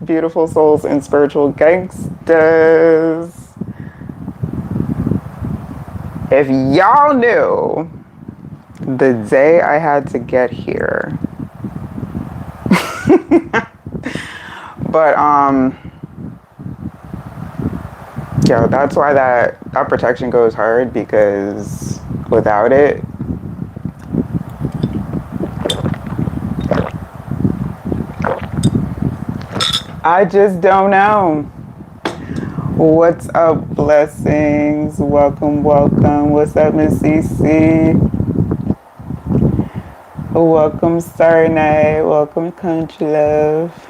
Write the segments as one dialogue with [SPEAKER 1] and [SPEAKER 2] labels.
[SPEAKER 1] beautiful souls and spiritual gangsters. If y'all knew the day I had to get here. But yo, that's why that protection goes hard, because without it, I just don't know. What's up, blessings? Welcome, welcome. What's up, Miss CC? Welcome, Star Night. Welcome, Country Love.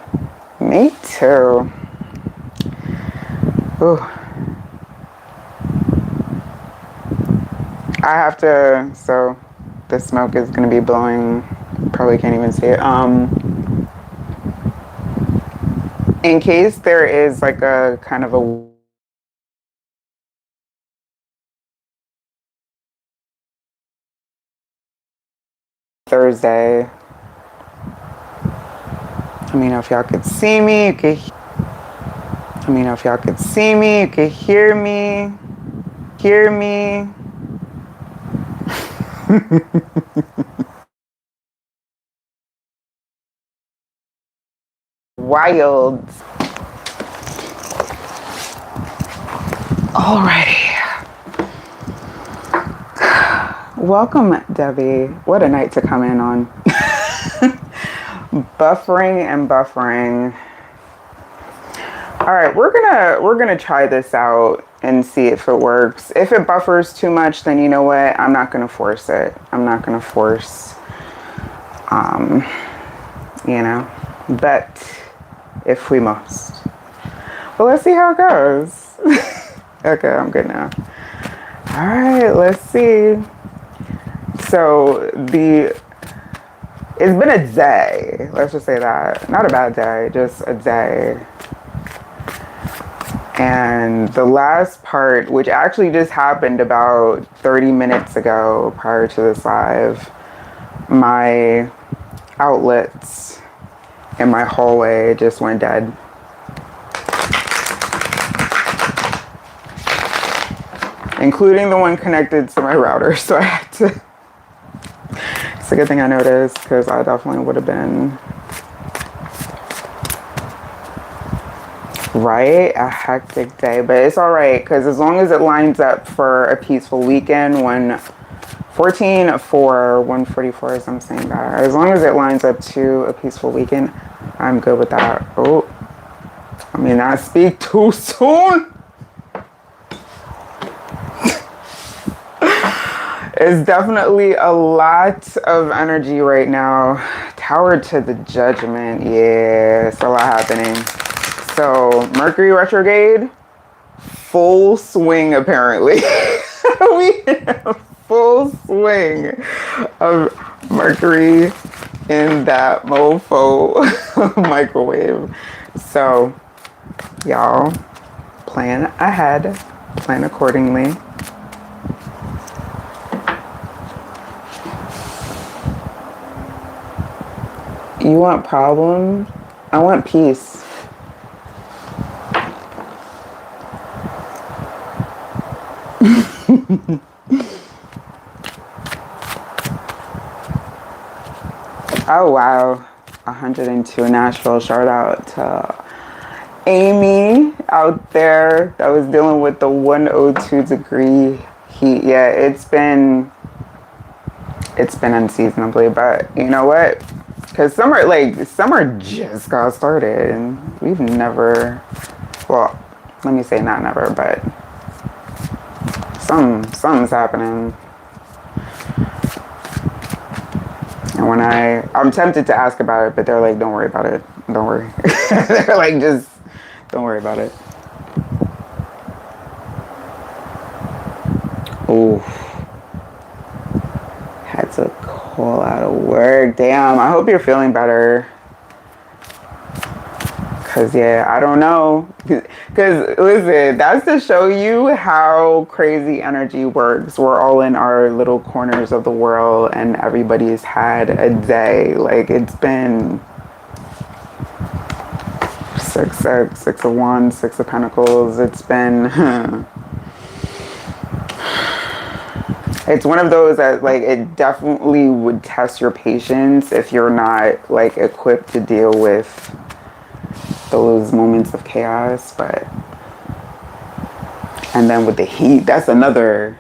[SPEAKER 1] Me too. Ooh. I have to, so the smoke is gonna be blowing. Probably can't even see it. In case there is like a kind of a Thursday. Let me know if y'all could see me. Let me know if y'all could see me. You could hear me. Hear me. Wild. Alrighty. Welcome, Debbie. What a night to come in on. Buffering and buffering. All right, we're gonna try this out and see if it works. If it buffers too much, then you know what? I'm not gonna force it. I'm not gonna force, you know, but if we must. But let's see how it goes. Okay, I'm good now. All right, let's see. So it's been a day. Let's just say that. Not a bad day, just a day. And the last part, which actually just happened about 30 minutes ago prior to this live, my outlets in my hallway just went dead. Including the one connected to my router. So I had to, it's a good thing I noticed, because I definitely would have been, right? A hectic day, but it's all right, because as long as it lines up for a peaceful weekend, 144 as I'm saying that, as long as it lines up to a peaceful weekend, I'm good with that. Oh, I mean, I speak too soon. It's definitely a lot of energy right now. Tower to the Judgment. Yeah, it's a lot happening. So Mercury retrograde, full swing apparently. We have full swing of Mercury in that mofo microwave. So y'all plan ahead, plan accordingly. You want problems? I want peace. Oh wow, 102 Nashville. Shout out to Amy out there that was dealing with the 102-degree heat. Yeah, it's been unseasonably, but you know what? Because summer just got started, and we've never, well, let me say not never, but something's happening. And when I'm tempted to ask about it, but they're like, don't worry about it. Don't worry. They're like, just don't worry about it. Ooh. Had to call out of work. Damn, I hope you're feeling better. Cause yeah, I don't know. Cause listen, that's to show you how crazy energy works. We're all in our little corners of the world, and everybody's had a day. Like it's been Six of Wands, Six of Pentacles. It's been, it's one of those that like, it definitely would test your patience if you're not like equipped to deal with those moments of chaos. But, and then with the heat, that's another.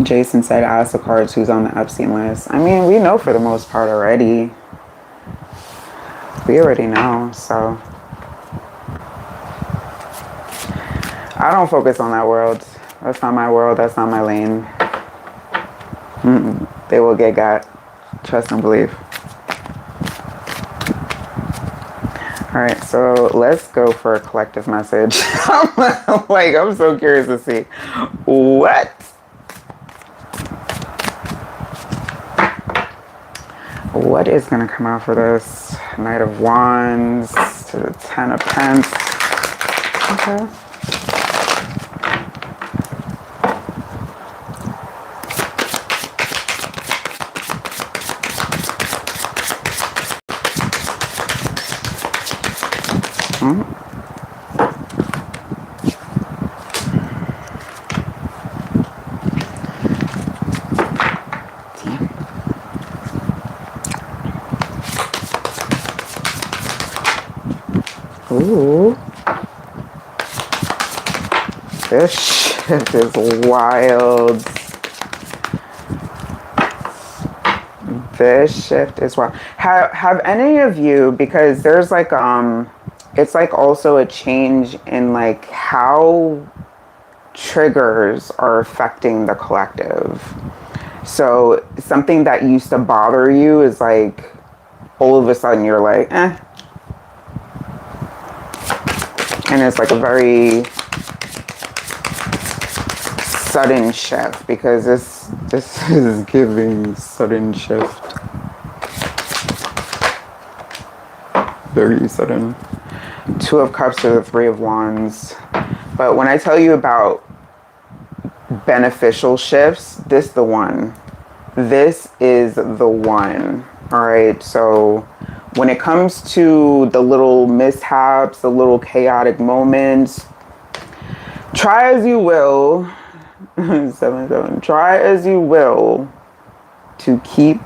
[SPEAKER 1] Jason said, ask the cards who's on the Epstein list. I mean, we know for the most part already. We already know, so. I don't focus on that world. That's not my world. That's not my lane. They will get got. Trust and believe. All right, so let's go for a collective message. I'm so curious to see what. What is going to come out for this? Knight of Wands to the Ten of Pence. Okay. Ooh. This shit is wild. This shift is wild. Have any of you, because there's like it's like also a change in like how triggers are affecting the collective. So something that used to bother you is like all of a sudden you're like, eh. And it's like a very sudden shift, because this is giving sudden shift. Very sudden. Two of Cups to the Three of Wands. But when I tell you about beneficial shifts, this the one. This is the one. All right, so when it comes to the little mishaps, the little chaotic moments, try as you will, 7-7, try as you will to keep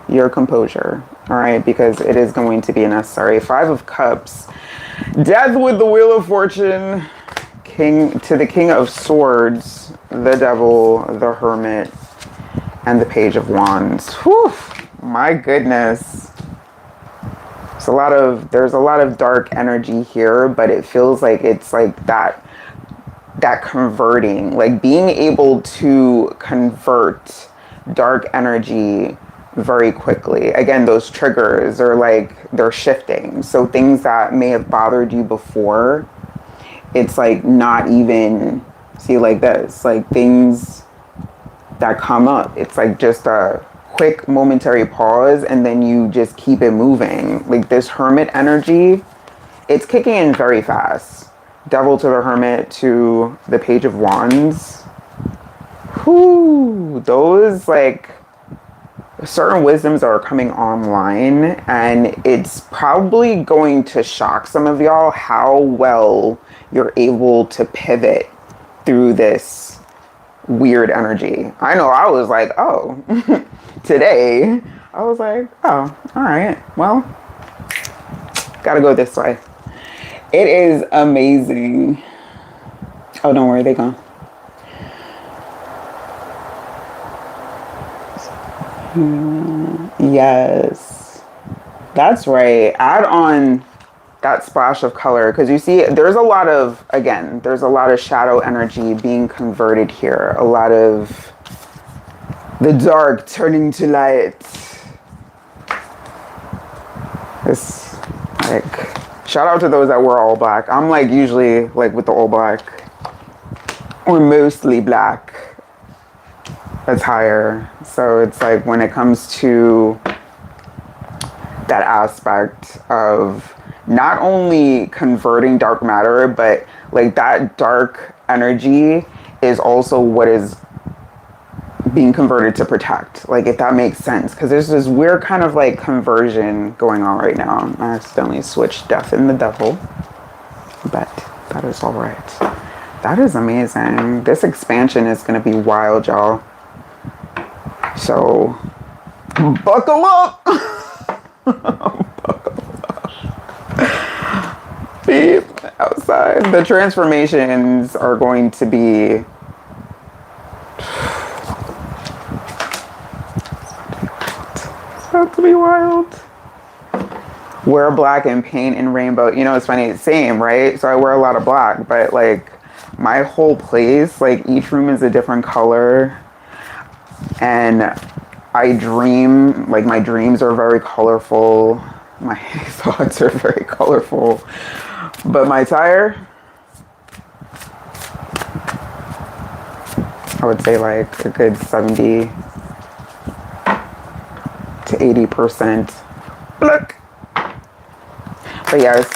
[SPEAKER 1] your composure, all right, because it is going to be necessary. Five of Cups, Death with the Wheel of Fortune, King to the King of Swords, the Devil, the Hermit, and the Page of Wands. Whew, my goodness. There's a lot of dark energy here, but it feels like it's like that converting, like being able to convert dark energy very quickly. Again, those triggers are like, they're shifting. So things that may have bothered you before, it's like not even, see, like this, like things that come up, it's like just a quick momentary pause and then you just keep it moving. Like this Hermit energy, it's kicking in very fast. Devil to the Hermit to the Page of Wands. Whoo, those like certain wisdoms are coming online, and it's probably going to shock some of y'all how well you're able to pivot through this weird energy. I know I was like, oh, today, I was like, oh, all right, well, gotta go this way. It is amazing. Oh, don't worry, they gone. Yes, that's right. Add on that splash of color, because you see there's a lot of, again, there's a lot of shadow energy being converted here. A lot of the dark turning to light. It's like, shout out to those that wear all black. I'm like usually like with the all black or mostly black attire. So it's like when it comes to that aspect of not only converting dark matter, but like that dark energy is also what is being converted to protect, like if that makes sense, because there's this weird kind of like conversion going on right now. I accidentally switched death and the devil, but that is all right. That is amazing. This expansion is going to be wild, y'all. So buckle up. Buckle up. Beep outside. The transformations are going to be about to be wild. Wear black and paint in rainbow. You know, it's funny, it's same, right? So I wear a lot of black, but like my whole place, like each room is a different color. And I dream, like my dreams are very colorful. My thoughts are very colorful. But my attire, I would say like a good 70 to 80% black. But yes,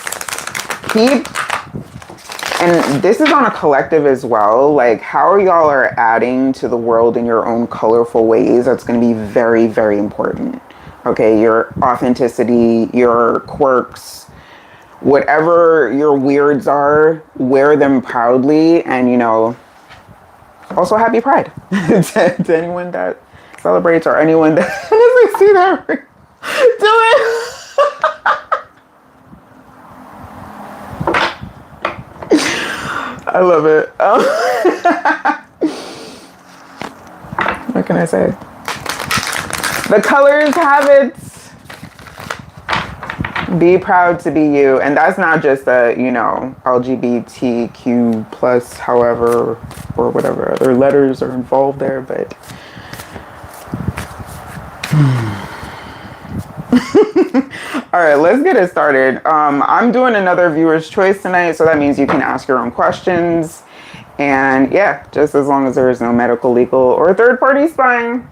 [SPEAKER 1] and this is on a collective as well, like how y'all are adding to the world in your own colorful ways, that's going to be very, very important. Okay, your authenticity, your quirks, whatever your weirds are, wear them proudly. And, you know, also happy Pride to anyone that celebrates or anyone that doesn't see that. Do it. I love it. What can I say? The colors have it. Be proud to be you. And that's not just a, you know, LGBTQ plus, however, or whatever other letters are involved there, but all right, let's get it started. I'm doing another viewer's choice tonight, so that means you can ask your own questions. And yeah, just as long as there is no medical, legal, or third-party spying.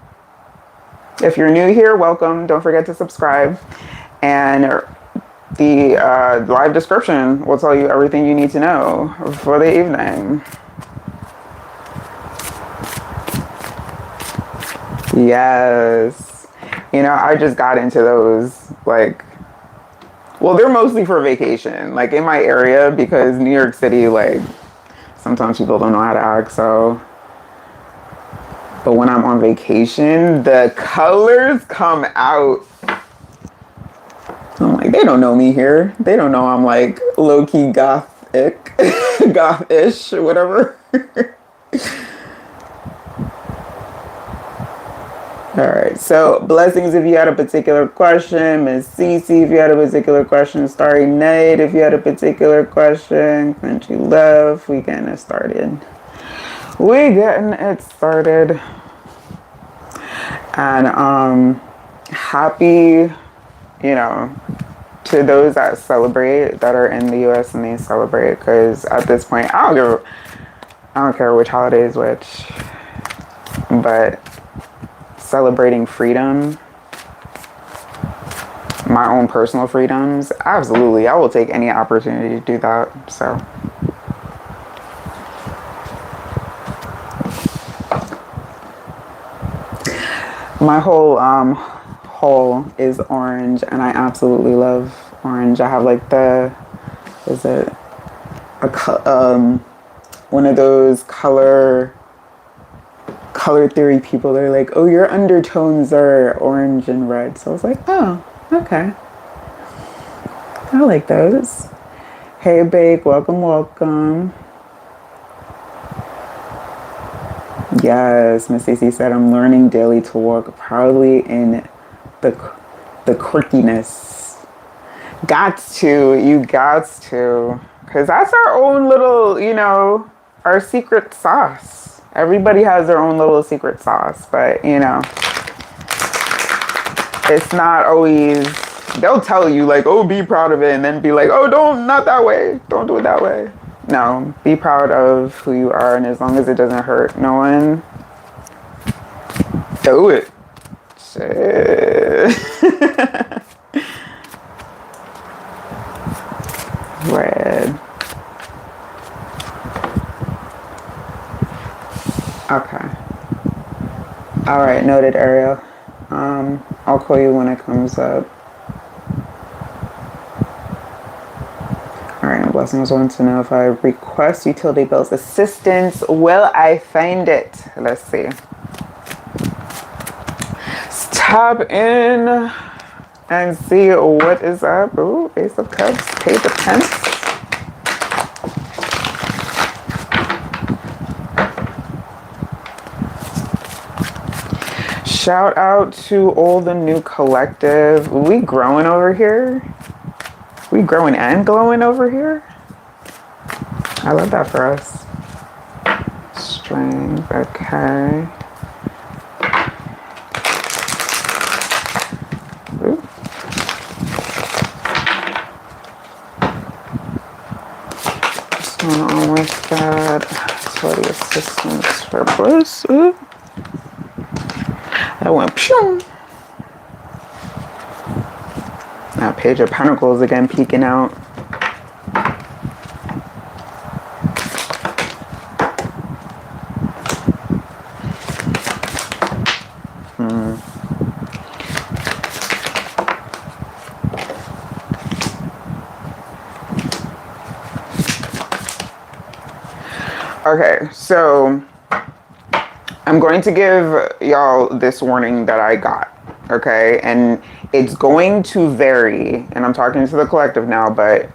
[SPEAKER 1] If you're new here, welcome. Don't forget to subscribe. And the live description will tell you everything you need to know for the evening. Yes. You know, I just got into those, like, well, they're mostly for vacation, like in my area, because New York City, like, sometimes people don't know how to act, so. But when I'm on vacation, the colors come out. I'm like, they don't know me here. They don't know I'm like low-key gothic, goth-ish, whatever. All right, so blessings if you had a particular question, Miss Cece if you had a particular question, Starry Night if you had a particular question, Crunchy Love, we getting it started. And happy, you know, to those that celebrate, that are in the US and they celebrate, because at this point, I don't care which holiday is which, but celebrating freedom, my own personal freedoms, absolutely, I will take any opportunity to do that. So my whole haul is orange, and I absolutely love orange. I have like one of those color theory people. They're like, oh, your undertones are orange and red. So I was like, oh, okay, I like those. Hey Bake, welcome. Yes, Miss Cece said, I'm learning daily to walk proudly in the quirkiness. You got to, because that's our own little, you know, our secret sauce. Everybody has their own little secret sauce, but you know, it's not always, they'll tell you like, oh, be proud of it, and then be like, oh, not that way, don't do it that way. No, be proud of who you are, and as long as it doesn't hurt no one, do it. Shit. Red. Okay. All right, noted, Ariel. I'll call you when it comes up. All right, and Blessings wants to know if I request utility bills assistance, will I find it? Let's see. Let's tap in and see what is up. Ooh, Ace of Cups, Page of Pence. Shout out to all the new collective. We growing over here. We growing and glowing over here. I love that for us. Strength, okay. Ooh. What's going on with that? Utility assistance for Bliss. Ooh. That went pew. Now Page of Pentacles again peeking out. Okay, so I'm going to give y'all this warning that I got, okay? And it's going to vary, and I'm talking to the collective now, but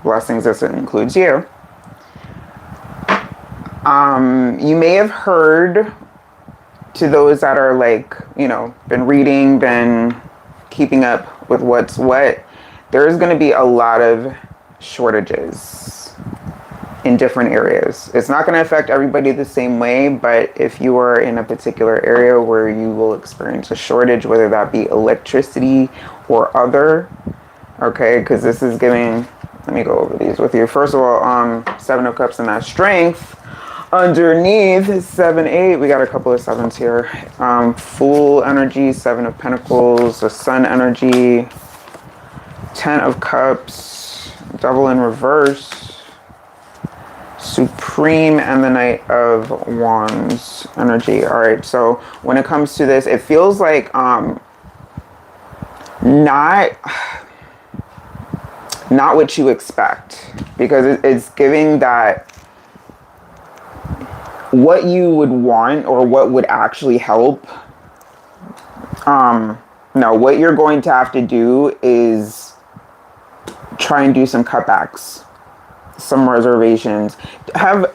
[SPEAKER 1] Blessings, this includes you. You may have heard, to those that are like, you know, been reading, been keeping up with what's what, there's going to be a lot of shortages in different areas. It's not going to affect everybody the same way, but if you are in a particular area where you will experience a shortage, whether that be electricity or other, okay, because this is giving, let me go over these with you. First of all, Seven of Cups and that strength. Underneath 7-8, we got a couple of sevens here. Fool energy, Seven of Pentacles, the Sun energy, 10 of Cups, Devil in reverse, Supreme, and the Knight of Wands energy. All right, so when it comes to this, it feels like not what you expect, because it's giving that what you would want or what would actually help. No, what you're going to have to do is try and do some cutbacks, some reservations. Have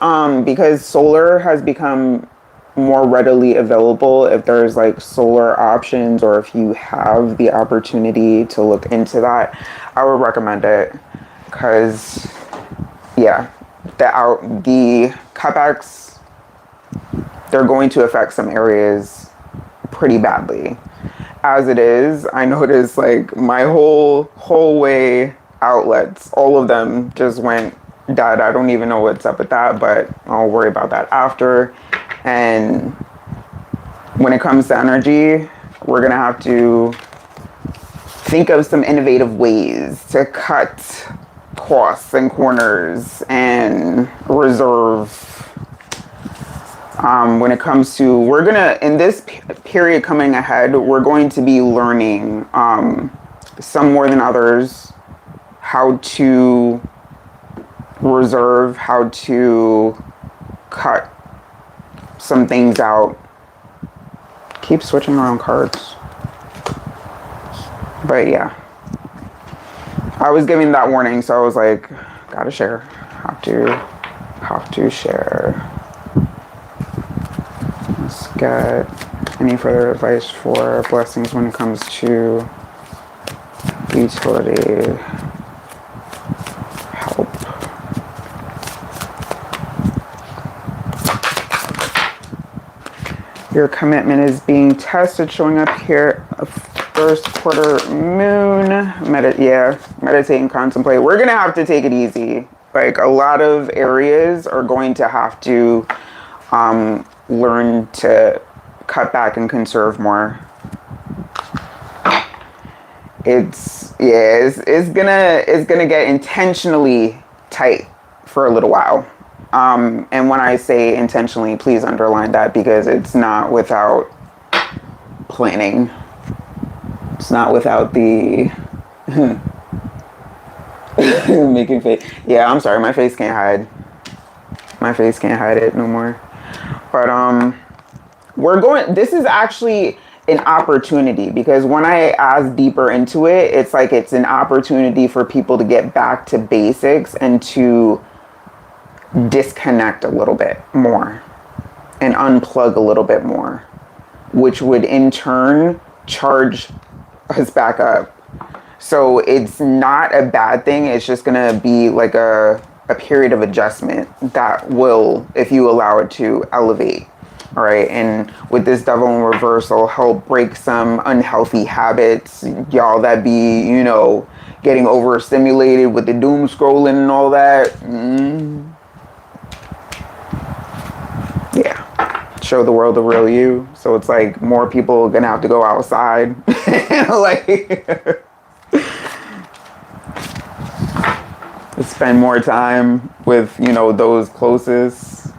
[SPEAKER 1] because solar has become more readily available. If there's like solar options, or if you have the opportunity to look into that, I would recommend it, because yeah, the cutbacks, they're going to affect some areas pretty badly. As it is, I noticed like my whole way outlets, all of them just went dead. I don't even know what's up with that, but I'll worry about that after. And when it comes to energy, we're gonna have to think of some innovative ways to cut costs and corners and reserve. When it comes to, we're gonna, in this period coming ahead, we're going to be learning, some more than others, how to reserve, how to cut some things out. Keep switching around cards. But yeah, I was giving that warning, so I was like, gotta share, have to share. Let's get any further advice for Blessings when it comes to utility help. Your commitment is being tested, showing up here. First quarter moon. Meditate and contemplate. We're gonna have to take it easy. Like, a lot of areas are going to have to learn to cut back and conserve more. It's gonna get intentionally tight for a little while. And when I say intentionally, please underline that, because it's not without planning. It's not without the making face. Yeah, I'm sorry, my face can't hide. My face can't hide it no more. But this is actually an opportunity, because when I ask deeper into it, it's like it's an opportunity for people to get back to basics and to disconnect a little bit more and unplug a little bit more, which would in turn charge us back up. So it's not a bad thing. It's just going to be like a period of adjustment that will, if you allow it to, elevate. All right. And with this devil in reverse, it'll help break some unhealthy habits. Y'all that be, you know, getting overstimulated with the doom scrolling and all that. Yeah. Show the world the real you. So it's like more people are going to have to go outside. Like, spend more time with, you know, those closest.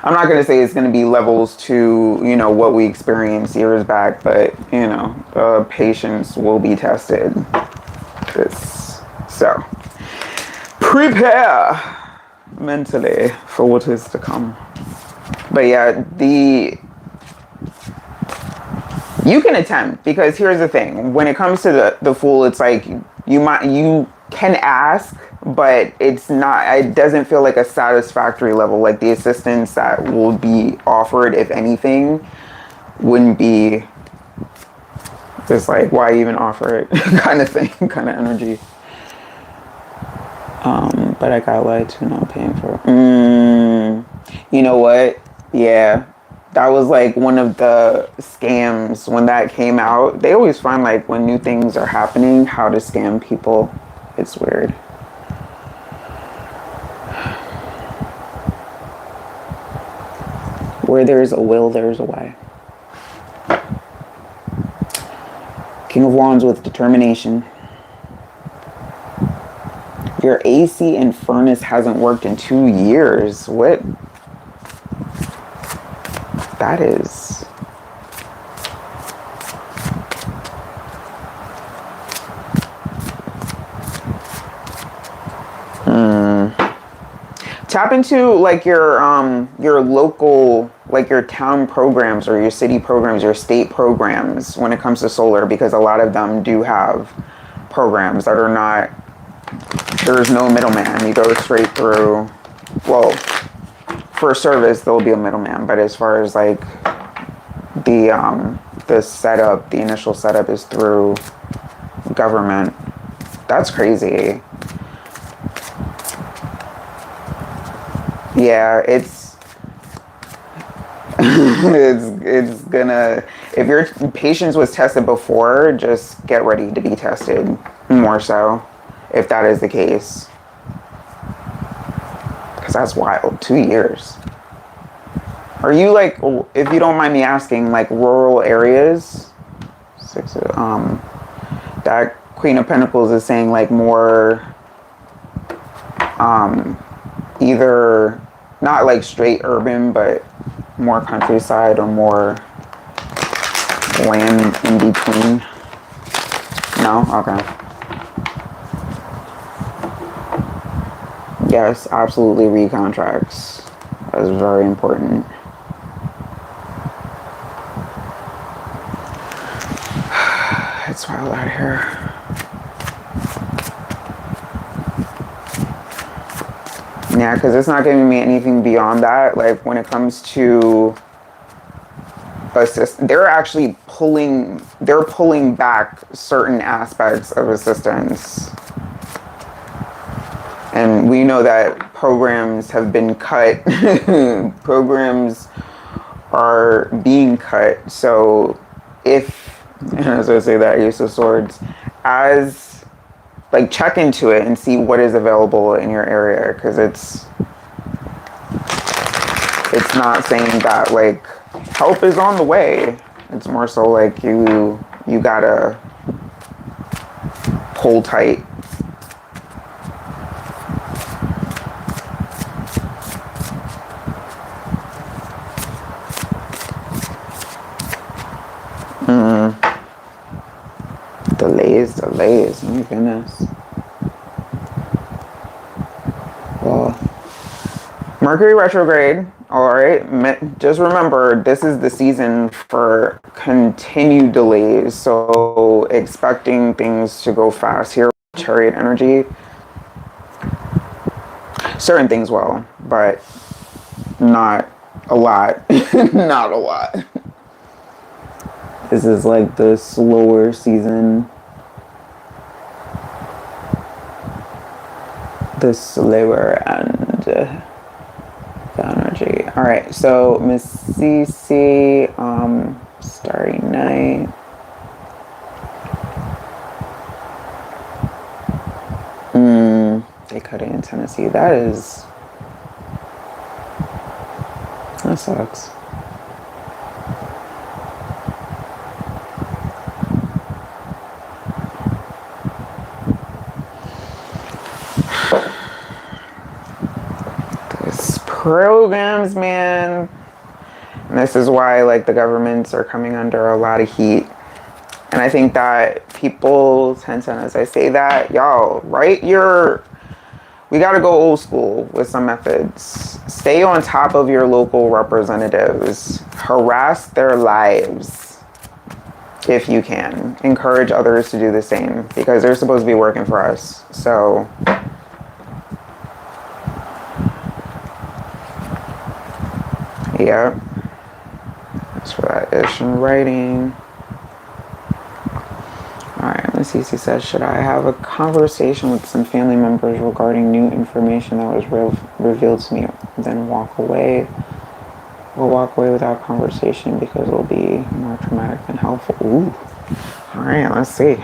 [SPEAKER 1] I'm not going to say it's going to be levels to, you know, what we experienced years back, but, you know, patience will be tested. So, prepare mentally for what is to come. But yeah, you can attempt, because here's the thing. When it comes to the Fool, it's like you can ask, but it doesn't feel like a satisfactory level. Like the assistance that will be offered, if anything, wouldn't be just like, why even offer it kind of thing, kind of energy. But I got lied to, not paying for it. You know what? Yeah. That was like one of the scams when that came out. They always find, like, when new things are happening, how to scam people. It's weird. Where there's a will, there's a way. King of Wands with determination. Your AC and furnace hasn't worked in 2 years. What? That is. Tap into like your local, like your town programs or your city programs, your state programs when it comes to solar, because a lot of them do have programs that are not, there's no middleman. You go straight through. Well, for service there'll be a middleman, but as far as like the setup, the initial setup is through government. That's crazy. Yeah, it's it's gonna, if your patience was tested before, just get ready to be tested more so, if that is the case. Because that's wild. 2 years. Are you like, if you don't mind me asking, like rural areas? That Queen of Pentacles is saying like more, either not like straight urban, but more countryside or more land in between. No? Okay. Yes, absolutely, recontracts. That is very important. It's wild out here. Yeah, because it's not giving me anything beyond that. Like when it comes to they're actually pulling back certain aspects of assistance. And we know that programs have been cut. Programs are being cut. So if, as I say that, Ace of Swords, as like check into it and see what is available in your area, because it's not saying that like help is on the way. It's more so like you gotta hold tight. delays. Oh my goodness. Well, Mercury retrograde. All right. Just remember, this is the season for continued delays. So expecting things to go fast here. Chariot energy. Certain things will, but not a lot. Not a lot. This is like the slower season. The slower and the energy. All right, so Miss Cece, Starry Night. They cut it in Tennessee. That sucks. This programs, man. And this is why, like, the governments are coming under a lot of heat. And I think that people tend to, as I say that, y'all, we got to go old school with some methods. Stay on top of your local representatives. Harass their lives if you can. Encourage others to do the same because they're supposed to be working for us. So, yeah. That's for that ish in writing. Alright, Miss Cece says, should I have a conversation with some family members regarding new information that was revealed to me, then walk away? Or walk away without conversation because it'll be more traumatic than helpful. Ooh. Alright, let's see.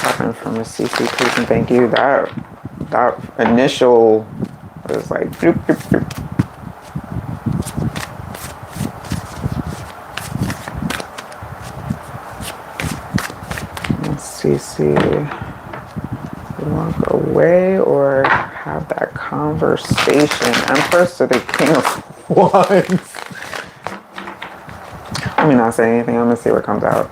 [SPEAKER 1] Something from Miss Cece, please and thank you. That initial was like bloop, bloop, bloop. CC, walk away or have that conversation. Empress to the King of Wands. Let me not say anything. I'm gonna see what comes out.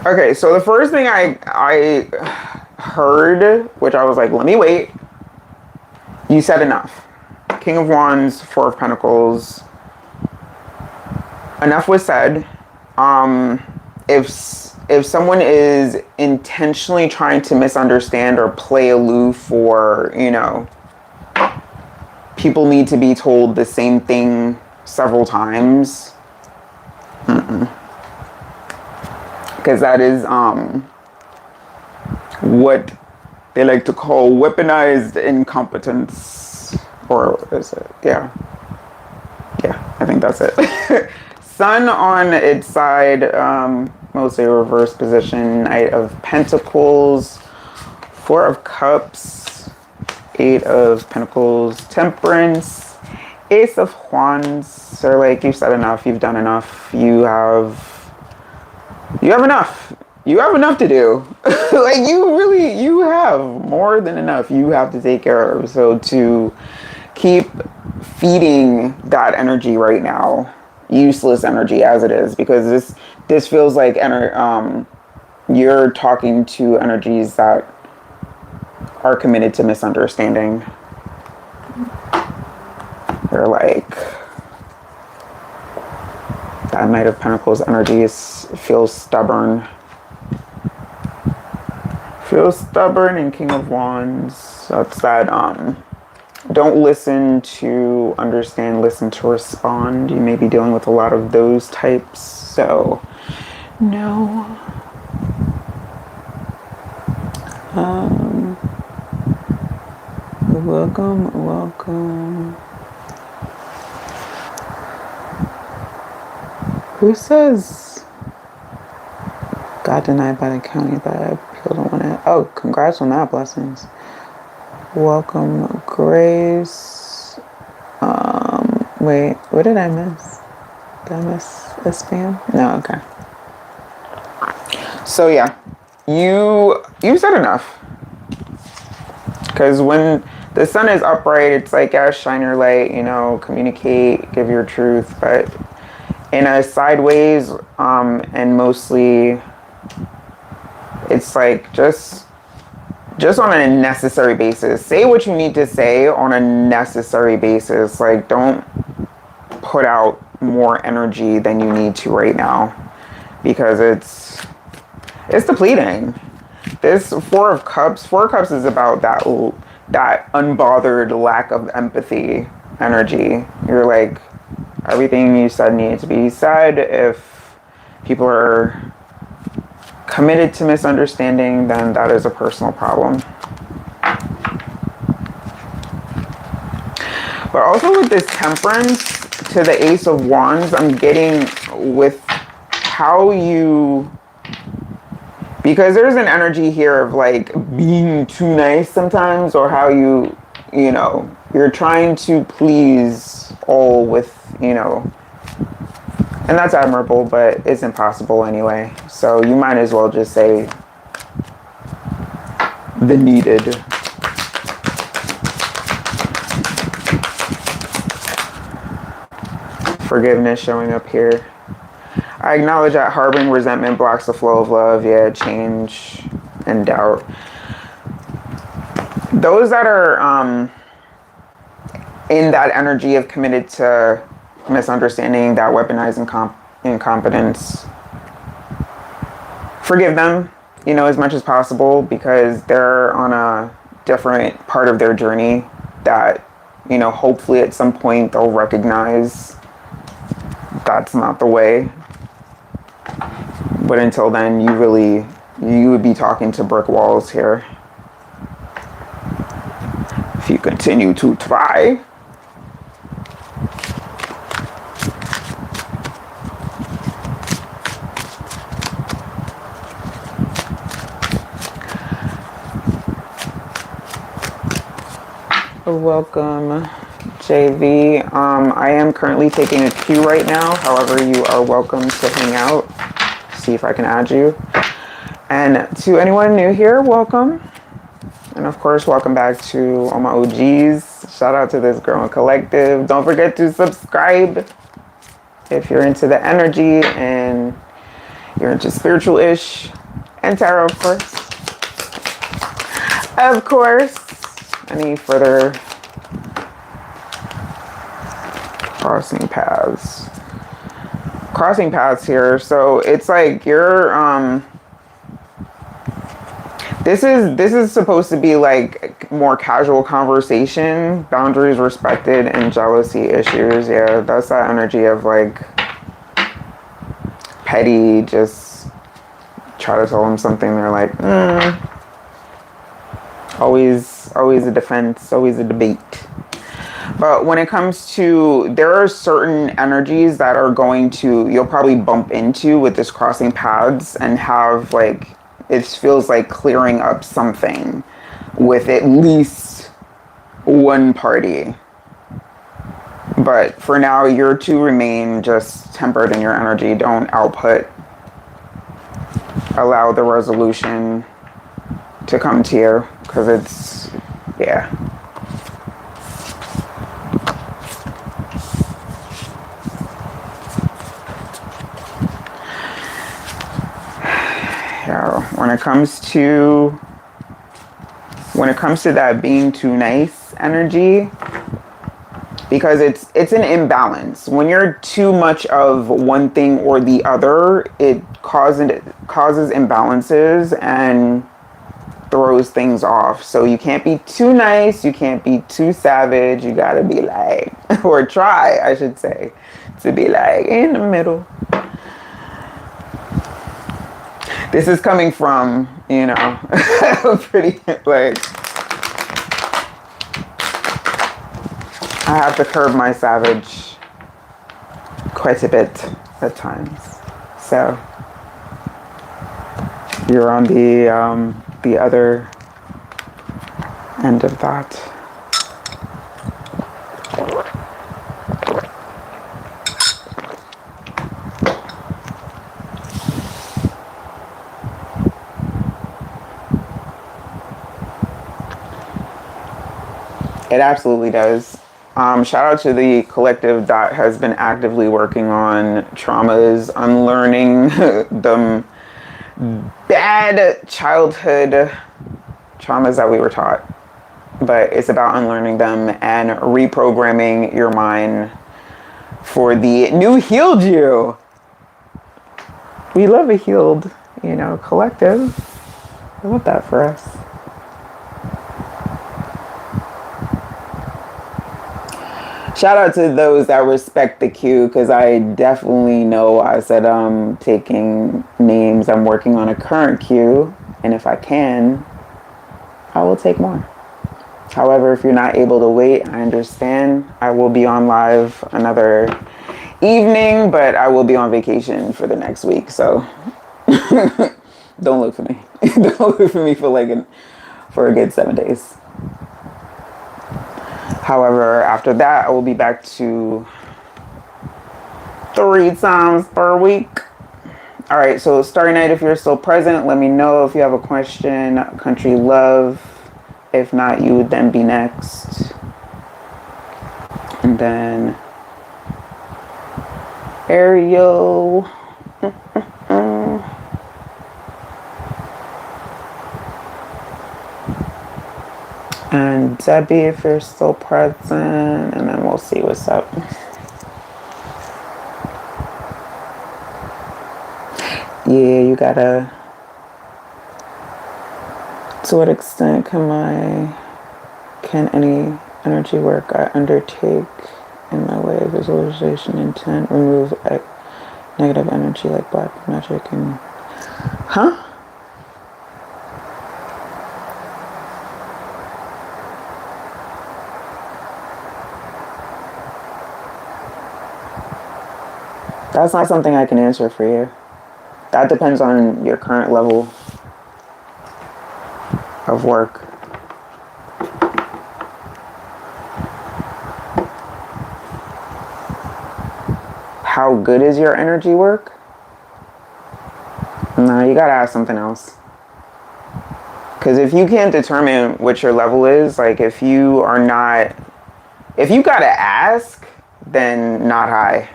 [SPEAKER 1] Okay, so the first thing I heard, which I was like, let me wait. You said enough. King of Wands, Four of Pentacles. Enough was said. If someone is intentionally trying to misunderstand or play aloof, or, you know, people need to be told the same thing several times. Because that is what they like to call weaponized incompetence. Or is it? Yeah, I think that's it. Sun on its side, mostly reverse position. Knight of Pentacles, Four of Cups, Eight of Pentacles, Temperance, Ace of Wands. So like, you've said enough, you've done enough, you have enough. You have enough to do. Like, you have more than enough you have to take care of. So to keep feeding that energy right now, useless energy as it is, because this feels like you're talking to energies that are committed to misunderstanding. They're like, that Knight of Pentacles energy feels stubborn. And King of Wands. That's that, don't listen to understand, listen to respond. You may be dealing with a lot of those types. So, no. Um, welcome. Who says got denied by the county but I appealed on it? Oh, congrats on that, blessings. Welcome, Grace. Wait, what did I miss? Did I miss a spam? No, okay. So yeah, you said enough. Because when the sun is upright, it's like, yeah, shine your light, communicate, give your truth. But in a sideways, and mostly, it's like just on a necessary basis. Say what you need to say on a necessary basis. Like, don't put out more energy than you need to right now, because it's depleting. This Four of Cups is about that unbothered lack of empathy energy. You're like, everything you said needed to be said. If people are committed to misunderstanding, then that is a personal problem. But also with this Temperance to the Ace of Wands, I'm getting with how you, because there's an energy here of like being too nice sometimes, or how you're trying to please all with, and that's admirable, but it's impossible anyway. So you might as well just say the needed. Forgiveness showing up here. I acknowledge that harboring resentment blocks the flow of love. Yeah, change and doubt. Those that are in that energy of committed to misunderstanding, that weaponized incompetence, forgive them, as much as possible, because they're on a different part of their journey that, hopefully at some point they'll recognize that's not the way. But until then, you would be talking to brick walls here if you continue to try. Welcome, JV. I am currently taking a queue right now. However, you are welcome to hang out. See if I can add you. And to anyone new here, welcome. And of course, welcome back to all my OGs. Shout out to this growing collective. Don't forget to subscribe if you're into the energy and you're into spiritual-ish and tarot, of course. Of course. Any further crossing paths here. So it's like you're this is supposed to be like more casual conversation, boundaries respected, and jealousy issues. Yeah, that's that energy of like petty, just try to tell them something, they're like, always a defense, always a debate. But when it comes to, there are certain energies that are you'll probably bump into with this crossing paths and have like, it feels like clearing up something with at least one party. But for now, you're to remain just tempered in your energy. Don't output. Allow the resolution to come to you, because it's, yeah. When it comes to that being too nice energy, because it's an imbalance. When you're too much of one thing or the other, it causes imbalances and throws things off. So you can't be too nice, you can't be too savage, you gotta be like, or try, I should say, to be like in the middle. This is coming from, you know, pretty, like, I have to curb my savage quite a bit at times. So you're on the other end of that. It absolutely does. Shout out to the collective that has been actively working on traumas, unlearning the bad childhood traumas that we were taught. But it's about unlearning them and reprogramming your mind for the new healed you. We love a healed, you know, collective. I love that for us. Shout out to those that respect the queue, because I definitely know I said I'm taking names. I'm working on a current queue, and if I can, I will take more. However, if you're not able to wait, I understand. I will be on live another evening, but I will be on vacation for the next week, so don't look for me. Don't look for me for a good 7 days. However, after that, I will be back to 3 times per week. All right, so Starry Night, if you're still present, let me know if you have a question. Country Love. If not, you would then be next. And then Ariel. And Debbie, if you're still present, and then we'll see what's up. Yeah, you gotta. To what extent can any energy work I undertake in my way of visualization intent remove negative energy like black magic and. Huh? That's not something I can answer for you. That depends on your current level of work. How good is your energy work? No, you gotta ask something else. Because if you can't determine what your level is, like if you gotta ask, then not high.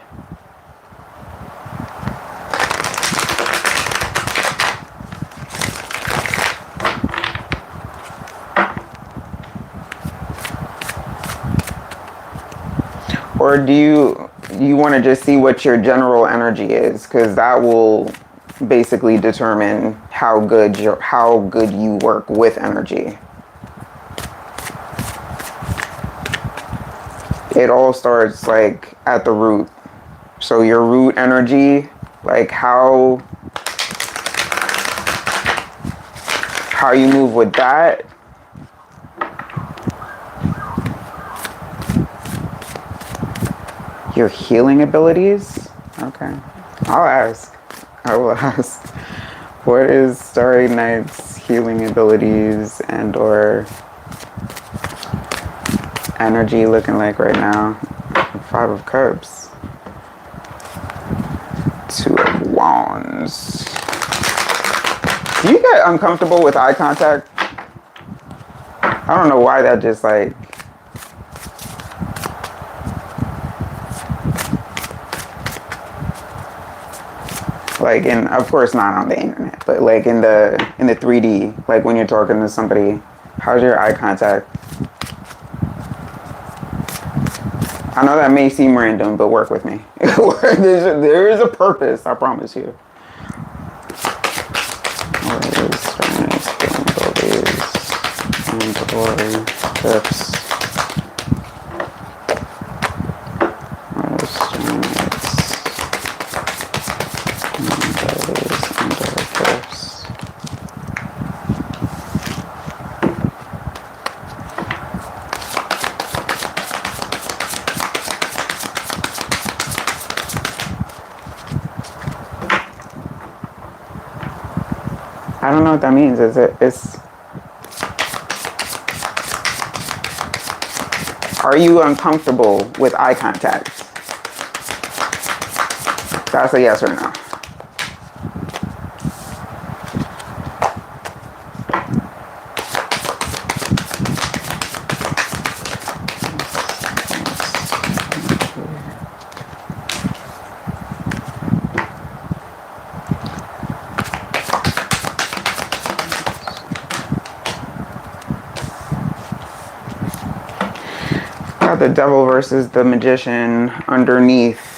[SPEAKER 1] Or do you want to just see what your general energy is? Because that will basically determine how good you work with energy. It all starts like at the root. So your root energy, like how you move with that. Your healing abilities? Okay. I will ask. What is Starry Night's healing abilities and or energy looking like right now? 5 of Cups. 2 of Wands. Do you get uncomfortable with eye contact? I don't know why that just like... Like, and of course not on the internet, but like in the 3D, like when you're talking to somebody, how's your eye contact? I know that may seem random, but work with me. There is a purpose, I promise you. What is strength, abilities, and glory, tips? What is strength? Abilities and tips. I don't know what that means. It's are you uncomfortable with eye contact? That's a yes or no. Got the devil versus the magician underneath.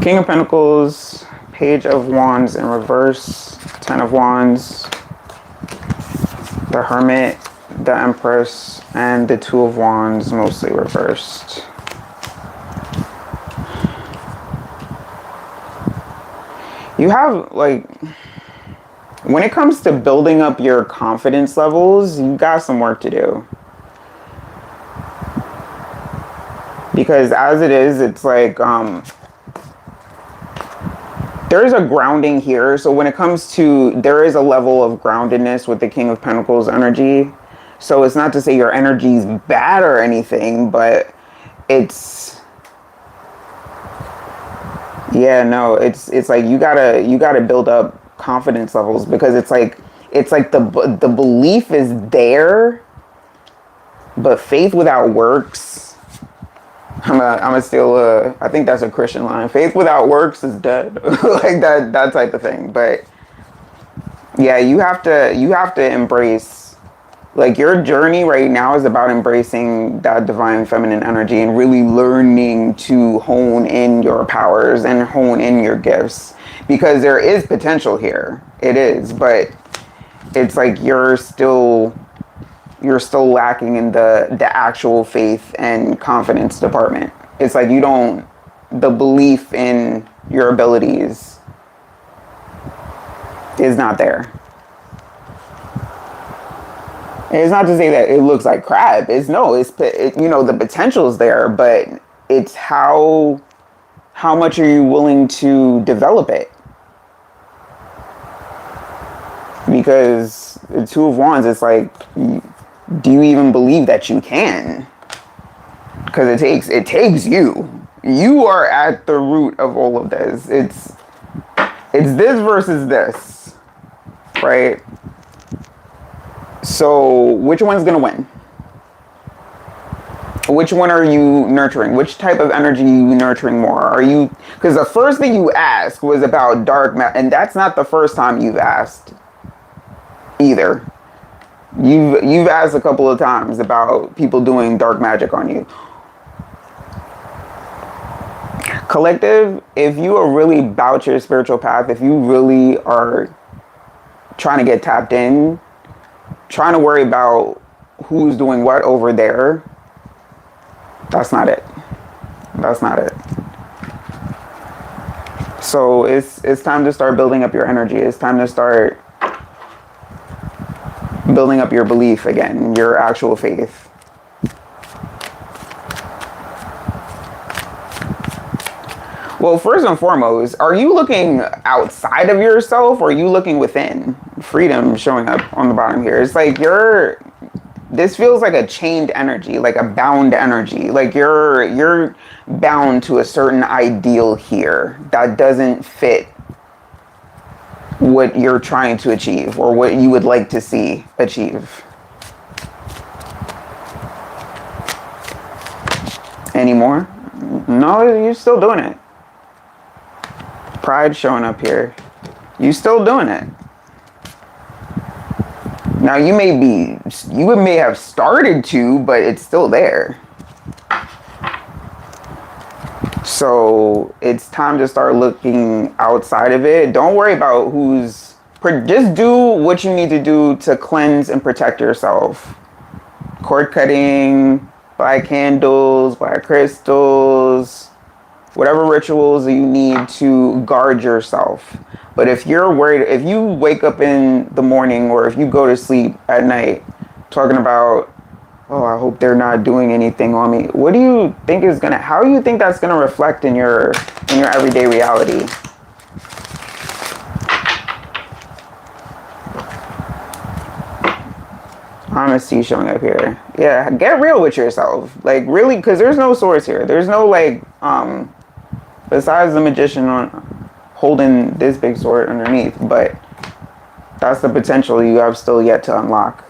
[SPEAKER 1] King of Pentacles, Page of Wands in reverse, Ten of Wands, the Hermit, the Empress, and the Two of Wands mostly reversed. You have, like, when it comes to building up your confidence levels, you got some work to do. Because as it is, it's like, there's a grounding here. So when it comes to, there is a level of groundedness with the King of Pentacles energy. So it's not to say your energy is bad or anything, but it's, yeah, no, it's like you gotta build up confidence levels, because it's like the belief is there, but faith without works. I'm a still I think that's a Christian line. Faith without works is dead. Like that type of thing. But yeah, you have to embrace, like, your journey right now is about embracing that divine feminine energy and really learning to hone in your powers and hone in your gifts, because there is potential here. It is, but it's like you're still lacking in the actual faith and confidence department. It's like the belief in your abilities is not there. And it's not to say that it looks like crap. The potential is there, but it's how much are you willing to develop it? Because the Two of Wands, it's like, do you even believe that you can? Because it takes you. You are at the root of all of this. It's this versus this, right? So which one's gonna win? Which one are you nurturing? Which type of energy are you nurturing more? Are you, because the first thing you asked was about dark matter, and that's not the first time you've asked either. You've asked a couple of times about people doing dark magic on you. Collective, if you are really about your spiritual path, if you really are trying to get tapped in, trying to worry about who's doing what over there, that's not it. That's not it. So it's time to start building up your energy. It's time to start building up your belief again, your actual faith. Well, first and foremost, are you looking outside of yourself, or are you looking within? Freedom showing up on the bottom here. It's like this feels like a chained energy, like a bound energy. Like you're bound to a certain ideal here that doesn't fit what you're trying to achieve or what you would like to see achieve. Anymore? No, you're still doing it. Pride showing up here. You still doing it. Now you may have started to, but it's still there. So it's time to start looking outside of it. Don't worry about just do what you need to do to cleanse and protect yourself. Cord cutting, buy candles, buy crystals, whatever rituals you need to guard yourself. But if you're worried, if you wake up in the morning or if you go to sleep at night talking about oh, I hope they're not doing anything on me. What do you think is gonna, how do you think that's gonna reflect in your everyday reality? Honesty showing up here. Yeah, get real with yourself. Like, really, because there's no source here. There's no, like, besides the magician on holding this big sword underneath, but that's the potential you have still yet to unlock.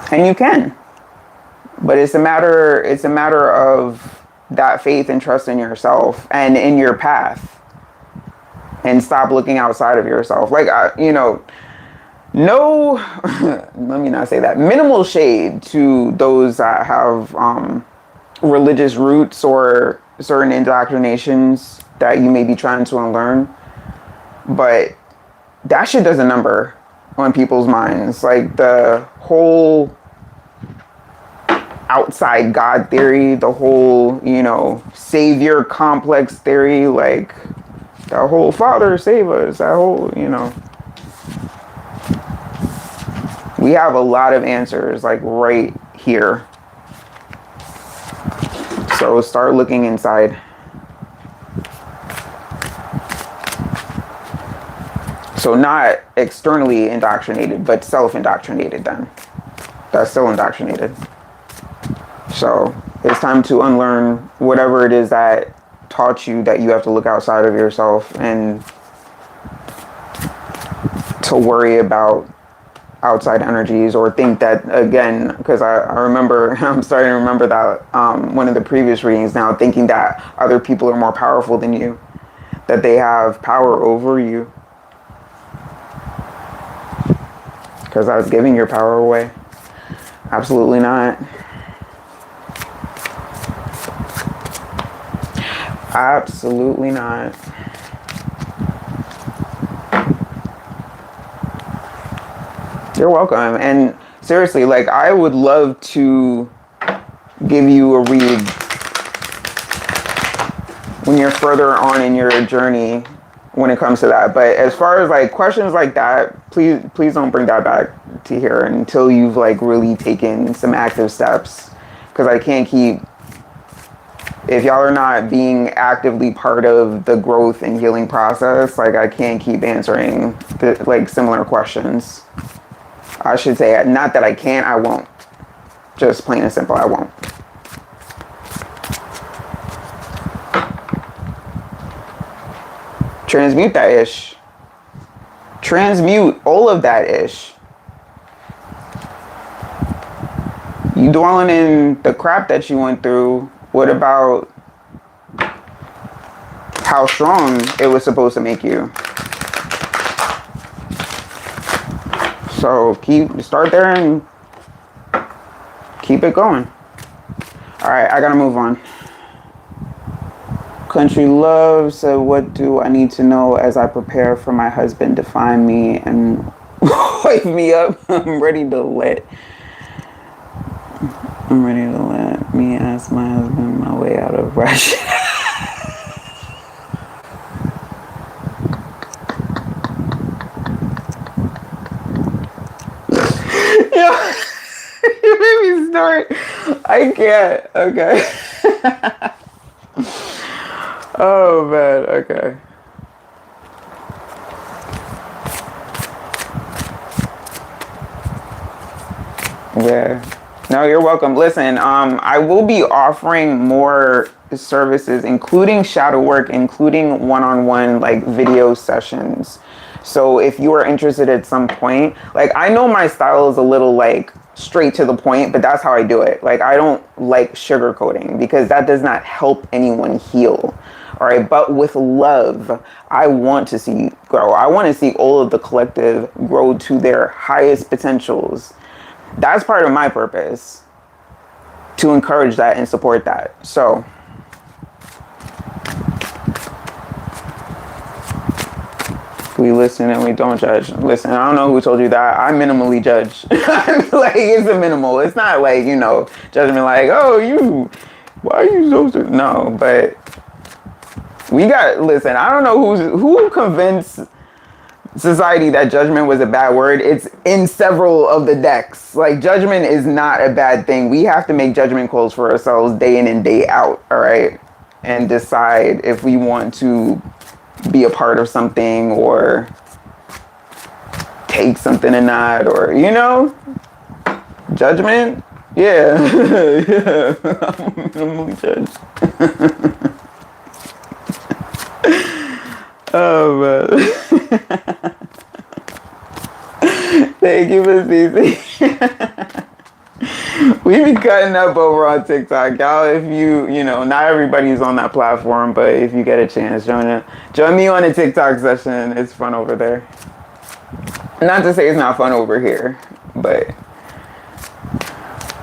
[SPEAKER 1] And you can. But it's a matter of that faith and trust in yourself and in your path. And stop looking outside of yourself. Like, no, let me not say that. Minimal shade to those that have religious roots or certain indoctrinations that you may be trying to unlearn. But that shit does a number on people's minds. Like the whole outside God theory, the whole, savior complex theory, like that whole Father save us, that whole, we have a lot of answers like right here. So start looking inside. So not externally indoctrinated, but self-indoctrinated then. That's still indoctrinated. So it's time to unlearn whatever it is that taught you that you have to look outside of yourself and to worry about outside energies or think that, again, because I remember, I'm starting to remember that one of the previous readings now, thinking that other people are more powerful than you, that they have power over you. Because I was giving your power away. Absolutely not. Absolutely not. You're welcome. And seriously, like, I would love to give you a read when you're further on in your journey when it comes to that. But as far as like questions like that, please don't bring that back to here until you've like really taken some active steps. Because I can't keep, if y'all are not being actively part of the growth and healing process, like I can't keep answering like similar questions. I should say, not that I can't, I won't. Just plain and simple, I won't. Transmute that ish. Transmute all of that ish. You dwelling in the crap that you went through. What about how strong it was supposed to make you? So start there and keep it going. All right, I gotta move on. Country Love said, what do I need to know as I prepare for my husband to find me and wake me up? I'm ready to let me ask my husband my way out of Russia. Yeah, you made me start. I can't. Okay. Oh man, okay. Yeah. No, you're welcome. Listen, I will be offering more services, including shadow work, including one-on-one like video sessions. So if you are interested at some point, like I know my style is a little like straight to the point, but that's how I do it. Like I don't like sugarcoating because that does not help anyone heal. All right, but with love, I want to see grow. I want to see all of the collective grow to their highest potentials. That's part of my purpose, to encourage that and support that. So we listen and we don't judge. Listen, I don't know who told you that. I minimally judge. Like, it's a minimal. It's not like, judgment like, oh, why are you so... No, but... listen, I don't know who convinced society that judgment was a bad word. It's in several of the decks. Like, judgment is not a bad thing. We have to make judgment calls for ourselves day in and day out, all right? And decide if we want to be a part of something or take something or not, or, you know, judgment. Yeah, yeah. I'm minimally judged. Oh, man. Thank you for seeing. We be cutting up over on TikTok, y'all. If you know, not everybody's on that platform, but if you get a chance, join me on a TikTok session. It's fun over there. Not to say it's not fun over here, but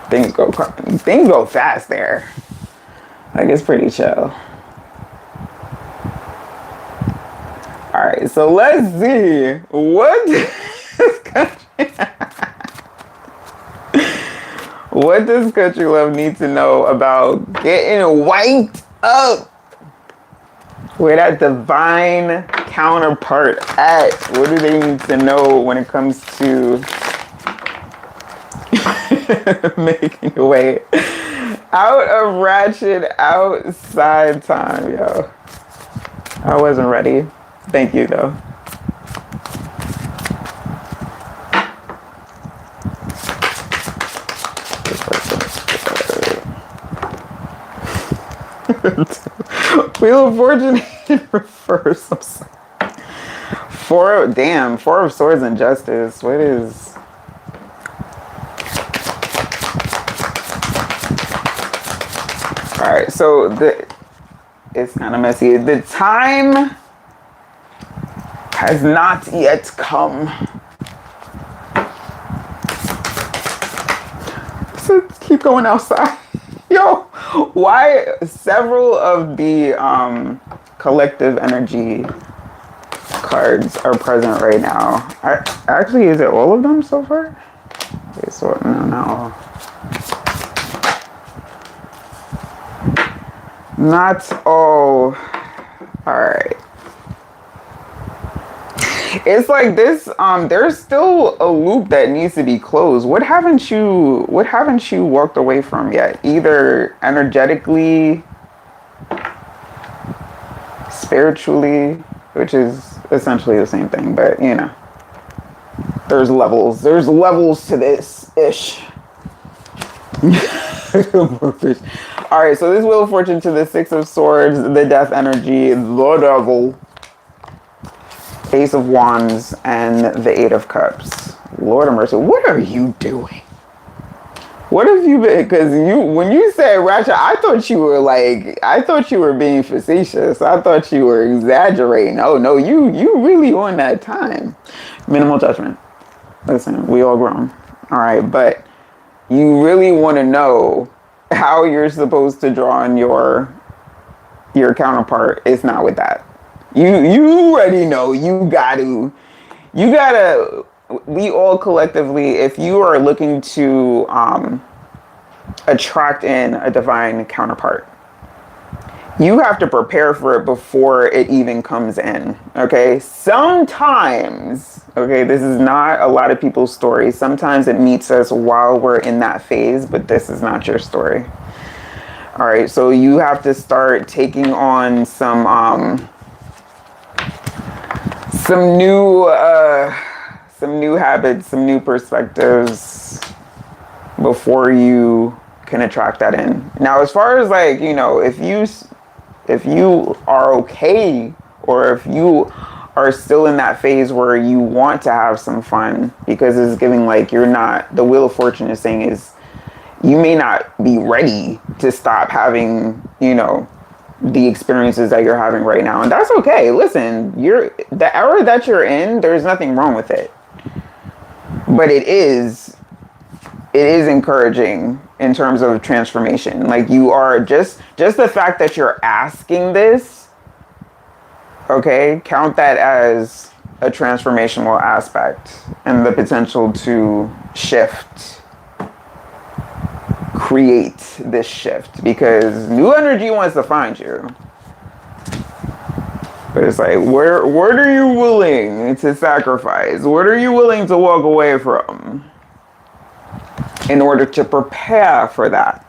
[SPEAKER 1] things go fast there. Like, it's pretty chill. All right, so let's see what this country, what does country love need to know about getting wiped up? Where that divine counterpart at? What do they need to know when it comes to making your way out of ratchet outside time, yo? I wasn't ready. Thank you, though. Wheel of Fortune in reverse. Four of Swords and Justice. What is... Alright, so it's kind of messy. The time has not yet come. So keep going outside. Yo, why several of the collective energy cards are present right now? Actually, is it all of them so far? Okay, so no, not all. Not all. All right. It's like this. There's still a loop that needs to be closed. What haven't you walked away from yet? Either energetically, spiritually, which is essentially the same thing, but you know, there's levels. There's levels to this ish. All right, so this Wheel of Fortune to the Six of Swords, the Death energy, the Devil, Ace of Wands, and the Eight of Cups. Lord of mercy, what are you doing? What have you been? Because when you said ratchet, I thought you were being facetious. I thought you were exaggerating. Oh no, you really on that time. Minimal judgment. Listen, we all grown. All right, but you really want to know how you're supposed to draw on your counterpart. It's not with that. You already know. You gotta. We all collectively, if you are looking to attract in a divine counterpart, you have to prepare for it before it even comes in. Okay. Sometimes, okay, this is not a lot of people's story. Sometimes it meets us while we're in that phase, but this is not your story. All right. So you have to start taking on some new habits, some new perspectives before you can attract that in. Now, as far as like, you know, if you are okay, or if you are still in that phase where you want to have some fun, because it's giving like you're not, the Wheel of Fortune is saying is you may not be ready to stop having, you know, the experiences that you're having right now. And that's okay. Listen, the era that you're in, there's nothing wrong with it. But it is encouraging in terms of transformation. Like, you are just the fact that you're asking this, okay, count that as a transformational aspect and the potential to shift, create this shift, because new energy wants to find you. But it's like, what are you willing to sacrifice? What are you willing to walk away from in order to prepare for that?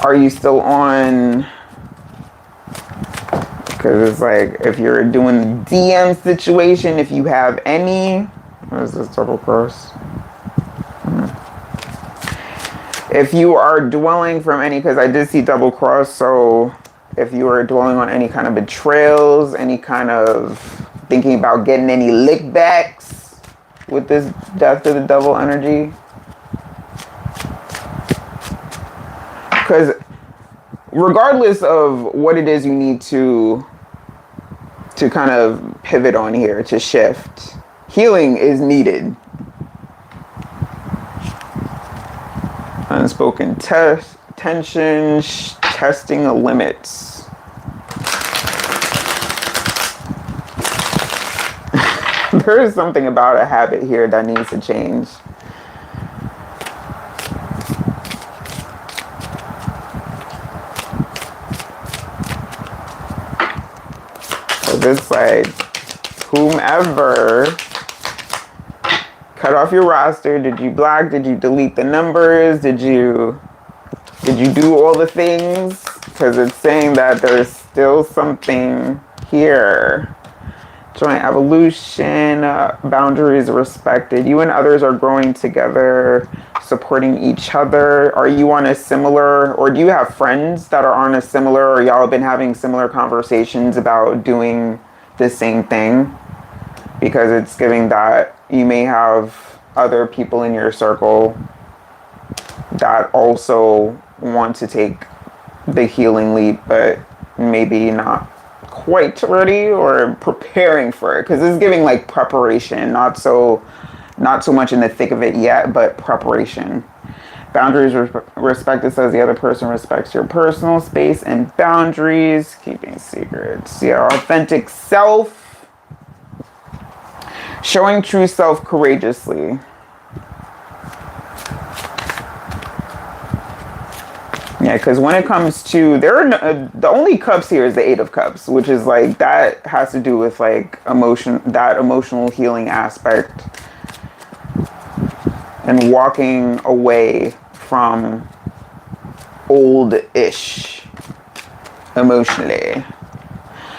[SPEAKER 1] Are you still on? Because it's like, if you're doing the DM situation, if you have any, what is this double cross? If you are dwelling from any, because I did see double cross, so if you are dwelling on any kind of betrayals, any kind of thinking about getting any lick backs with this death to the devil energy. Because regardless of what it is you need to kind of pivot on here, to shift, healing is needed. Unspoken tension, testing the limits. There is something about a habit here that needs to change. It's like, whomever, cut off your roster. Did you block? Did you delete the numbers? Did you do all the things? Because it's saying that there's still something here. Joint evolution, boundaries respected. You and others are growing together, supporting each other. Are you on a similar, or do you have friends that are on a similar, or y'all have been having similar conversations about doing the same thing? Because it's giving that you may have other people in your circle that also want to take the healing leap, but maybe not quite ready or preparing for it, because it's giving like preparation, not so much in the thick of it yet, but preparation. Boundaries respected, says the other person respects your personal space and boundaries. Keeping secrets, your authentic self, showing true self courageously. Yeah, because when it comes to, the only cups here is the Eight of Cups, which is like, that has to do with like emotional healing aspect and walking away from old-ish emotionally,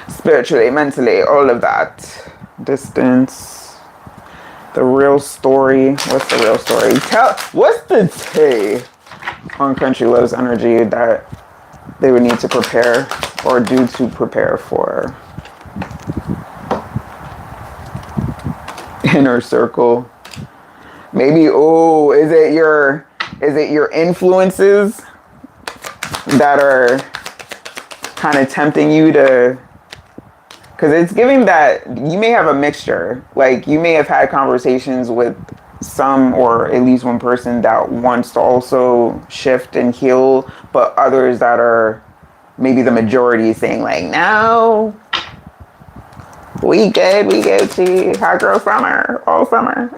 [SPEAKER 1] spiritually, mentally, all of that. Distance. The real story. What's the real story? What's the tea on Country Love's energy that they would need to prepare or do to prepare for? Inner circle. Maybe, oh, is it your influences that are kind of tempting you to, because it's giving that you may have a mixture. Like, you may have had conversations with some, or at least one person that wants to also shift and heal, but others that are maybe the majority saying like, no, we good to hot girl summer, all summer.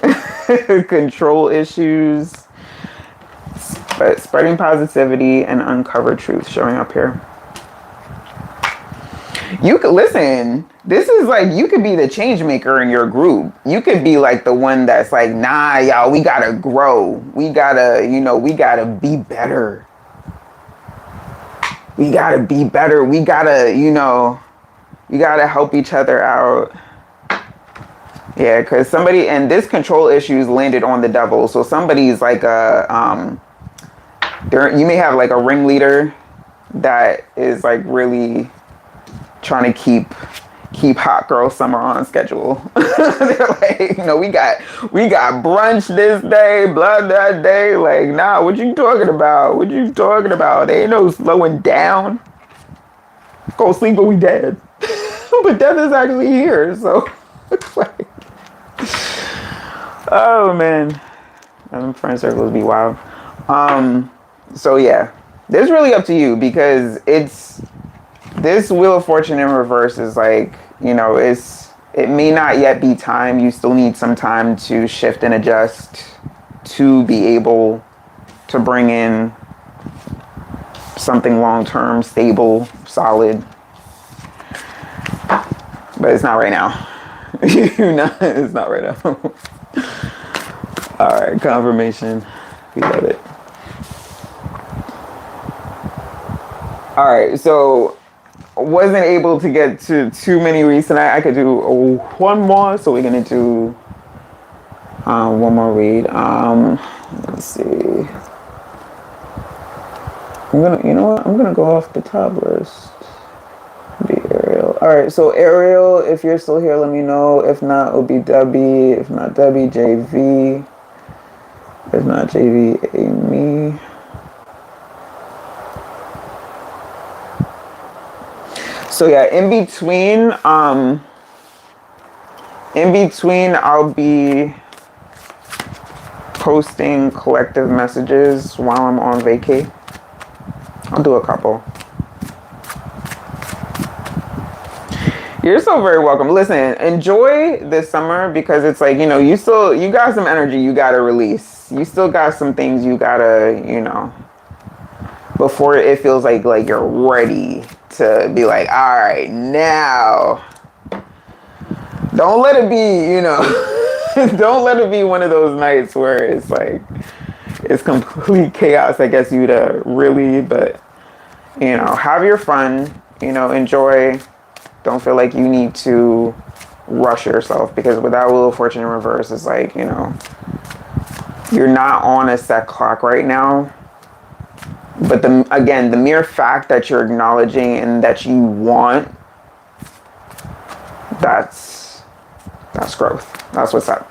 [SPEAKER 1] Control issues, but spreading positivity and uncover truth showing up here. You could listen. This is like, you could be the change maker in your group. You could be like the one that's like, nah, y'all, we gotta grow. We gotta, we gotta be better. We gotta be better. We gotta, we gotta help each other out. Yeah, because somebody, and this control issues landed on the devil. So somebody's like you may have like a ringleader that is like really trying to keep hot girl summer on schedule. They're like, we got brunch this day, blah that day. Like, nah, what you talking about? There ain't no slowing down. Go sleep when we dead. But death is actually here, so it's like, oh man, friend circles be wild. So yeah, this is really up to you, because this Wheel of Fortune in reverse is like, it may not yet be time. You still need some time to shift and adjust to be able to bring in something long-term, stable, solid. But it's not right now. It's not right now. All right, confirmation. We love it. All right, so wasn't able to get to too many reads tonight. I could do one more, so we're gonna do one more read. Let's see. You know what? I'm gonna go off the top list. Be Ariel. All right, so Ariel, if you're still here, let me know. If not, it'll be Debbie. If not Debbie, JV. If not JV, Amy. So yeah, in between, I'll be posting collective messages while I'm on vacay. I'll do a couple. You're so very welcome. Listen, enjoy this summer because it's like, you got some energy you gotta release. You still got some things you gotta, before it feels like you're ready to be like, all right, now. Don't let it be, don't let it be one of those nights where it's like, it's complete chaos, I guess you to really, but, have your fun, enjoy. Don't feel like you need to rush yourself because with that Wheel of Fortune in reverse, it's like, you're not on a set clock right now. But the mere fact that you're acknowledging and that you want, that's growth. That's what's up.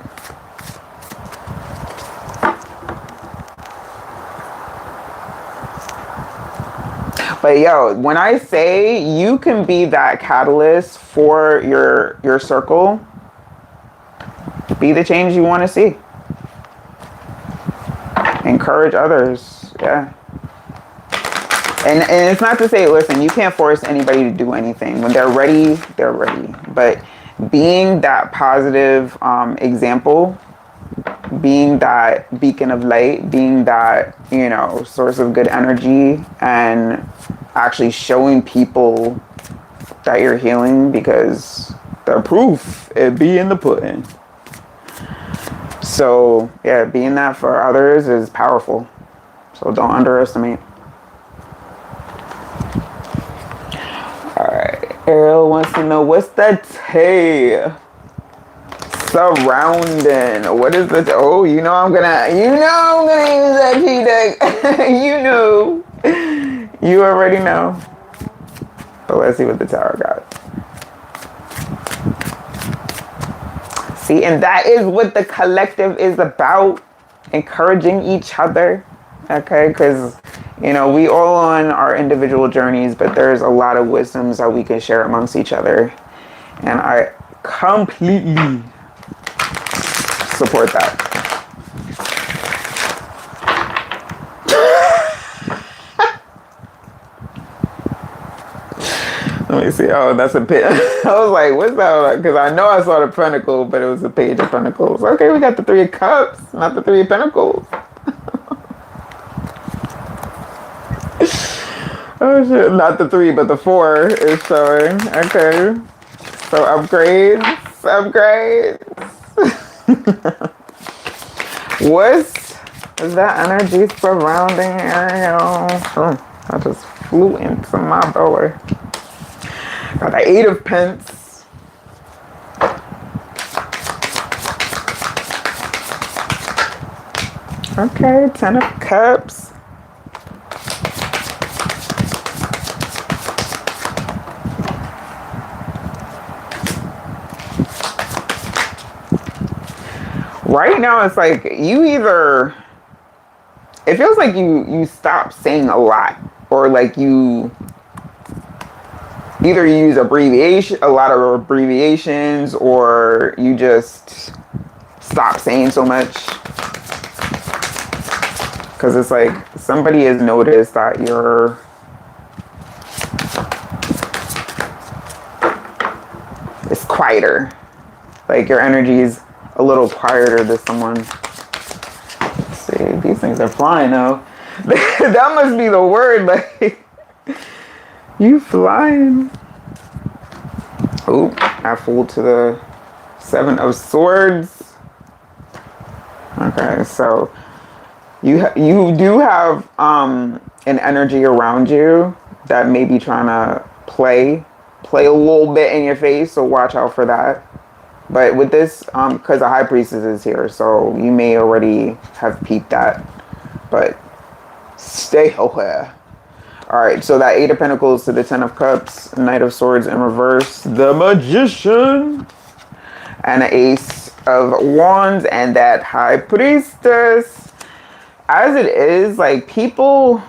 [SPEAKER 1] But yo, when I say you can be that catalyst for your circle, be the change you want to see. Encourage others. Yeah. And it's not to say, listen, you can't force anybody to do anything. When they're ready, they're ready. But being that positive example, being that beacon of light, being that, source of good energy, and actually showing people that you're healing because the proof, it be in the pudding. So, yeah, being that for others is powerful. So don't underestimate. Ariel wants to know what's the tea surrounding. What is the oh, I'm gonna use that tea deck. You already know. But let's see what the tower got. See, and that is what the collective is about. Encouraging each other. Okay, because we all on our individual journeys, but there's a lot of wisdoms that we can share amongst each other. And I completely support that. Let me see. Oh, that's a pit. I was like, what's that? Because I know I saw the pentacle, but it was a page of pentacles. Okay, we got the 3 of cups, not the 3 of pentacles. Oh shit, not the 3, but the 4 is showing. Okay. So upgrades. What's that energy surrounding Ariel? I just flew into my belly. Got the 8 of Pence. Okay, 10 of Cups. Right now, it's like you either, it feels like you stop saying a lot, or like you either use a lot of abbreviations, or you just stop saying so much. Because it's like somebody has noticed that it's quieter. Like your energy is a little quieter to someone. Let's See, these things are flying though. That must be the word. Like, you flying. Oh, I fooled to the 7 of Swords. Okay, so you do have an energy around you that may be trying to play a little bit in your face, so watch out for that. But with this, because the High Priestess is here, so you may already have peeped that, but stay aware. All right, so that 8 of Pentacles to the 10 of Cups, Knight of Swords in reverse, the Magician, and an Ace of Wands, and that High Priestess. As it is, like, people,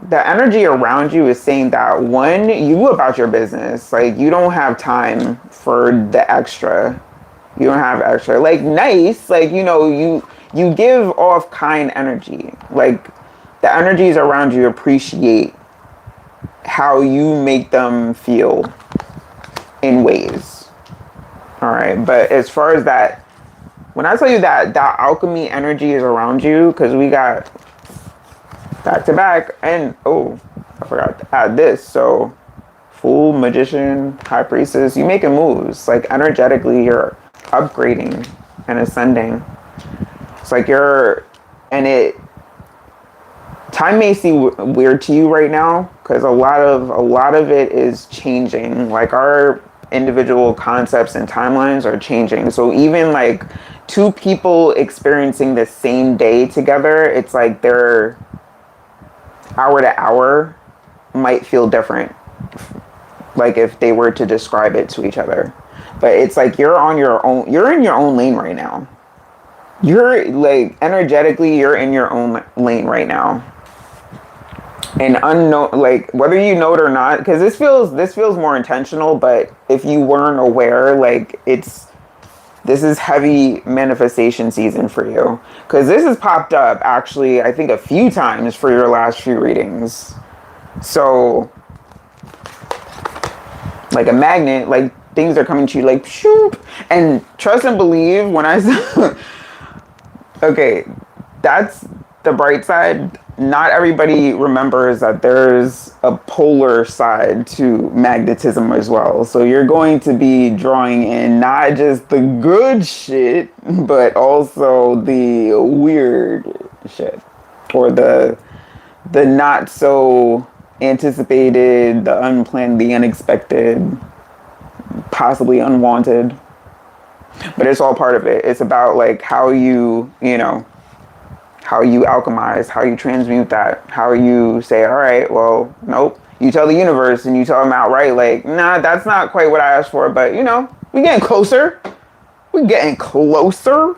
[SPEAKER 1] the energy around you is saying that, one, you about your business. Like, you don't have time for the extra. You don't have extra. Like, nice, like, you know, you give off kind energy. Like, the energies around you appreciate how you make them feel in ways. All right, but as far as that, when I tell you that alchemy energy is around you, because we got back to back, and oh, I forgot to add this. So, Fool, Magician, High Priestess, you making moves. Like, energetically, you're upgrading and ascending. It's like time may seem weird to you right now because a lot of it is changing. Like, our individual concepts and timelines are changing. So even like 2 people experiencing the same day together, it's like their hour to hour might feel different, like if they were to describe it to each other. But it's like you're in your own lane right now. You're like, energetically, you're in your own lane right now. And unknown, like, whether you know it or not, because this feels more intentional, but if you weren't aware, like, this is heavy manifestation season for you, because this has popped up actually, I think, a few times for your last few readings. So, like a magnet, like, things are coming to you like shoot. And trust and believe when I say, okay, that's the bright side. Not everybody remembers that there's a polar side to magnetism as well. So you're going to be drawing in not just the good shit, but also the weird shit, or the not so anticipated, the unplanned, the unexpected, possibly unwanted. But it's all part of it. It's about like how you alchemize, how you transmute that, how you say, all right, well, nope. You tell the universe and you tell them outright, like, nah, that's not quite what I asked for, but we're getting closer. We're getting closer.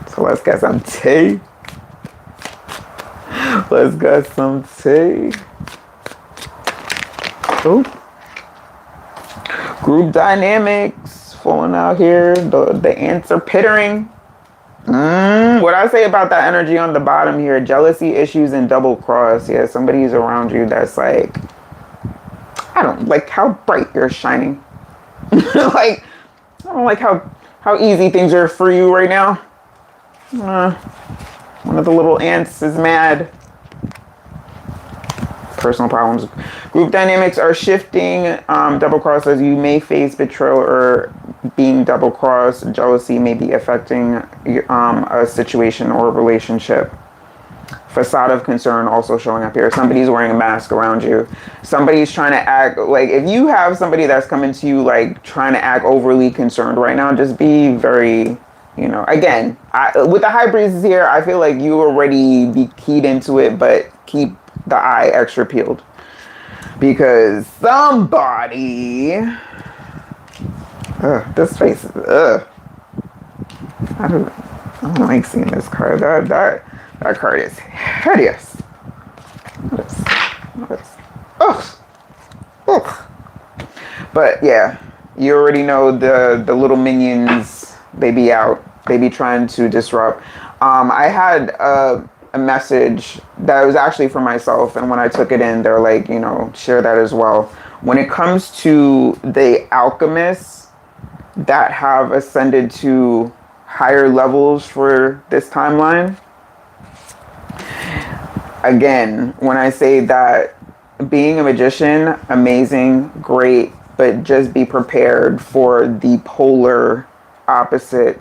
[SPEAKER 1] So let's get some tea. Let's get some tea. Oh. Group dynamics falling out here. The ants are pittering. What I say about that energy on the bottom here, jealousy issues and double cross. Yeah, somebody's around you that's like, I don't like how bright you're shining. Like, I don't like how easy things are for you right now. One of the little ants is mad. Personal problems. Group dynamics are shifting. Double cross says you may face betrayal or being double crossed. Jealousy may be affecting a situation or a relationship. Facade of concern also showing up here. Somebody's wearing a mask around you. Somebody's trying to act like, if you have somebody that's coming to you like trying to act overly concerned right now, just be very, again, with the High Priestess here, I feel like you already be keyed into it, but keep the eye extra peeled, because somebody, this face is, I don't like seeing this card. That card is hideous. But yeah, you already know the little minions, they be out, they be trying to disrupt. I had a message that was actually for myself, and when I took it in, they're like, share that as well. When it comes to the alchemists that have ascended to higher levels for this timeline. Again, when I say that being a magician, amazing, great, but just be prepared for the polar opposite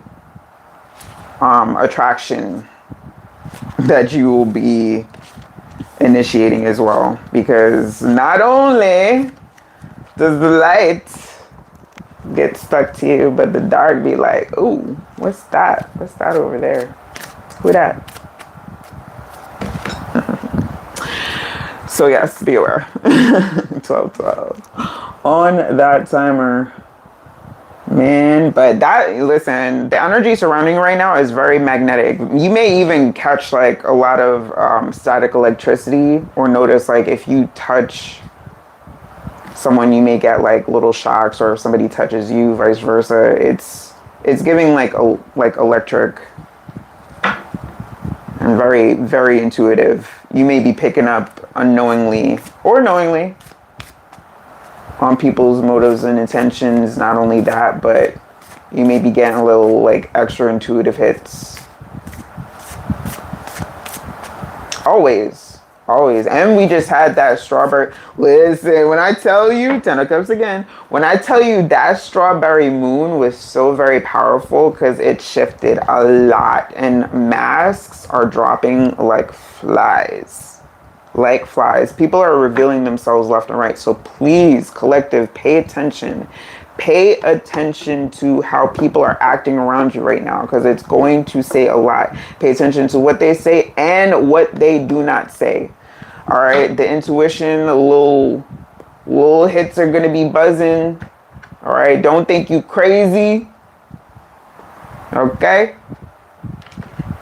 [SPEAKER 1] attraction that you will be initiating as well. Because not only does the light get stuck to you, but the dark be like, ooh, what's that? What's that over there? Who that? So yes, be aware. 12:12 on that timer, man. But that, listen, the energy surrounding right now is very magnetic. You may even catch like a lot of static electricity, or notice like if you touch someone, you may get like little shocks, or if somebody touches you, vice versa. It's giving like electric. And very, very intuitive. You may be picking up unknowingly or knowingly on people's motives and intentions. Not only that, but you may be getting a little like extra intuitive hits. Always. And we just had that strawberry. Listen, when I tell you, 10 of Cups again, when I tell you that strawberry moon was so very powerful because it shifted a lot, and masks are dropping like flies. Like flies. People are revealing themselves left and right. So please, collective, pay attention. Pay attention to how people are acting around you right now, because it's going to say a lot. Pay attention to what they say and what they do not say. All right, the intuition, little hits are going to be buzzing. All right, don't think you crazy. Okay?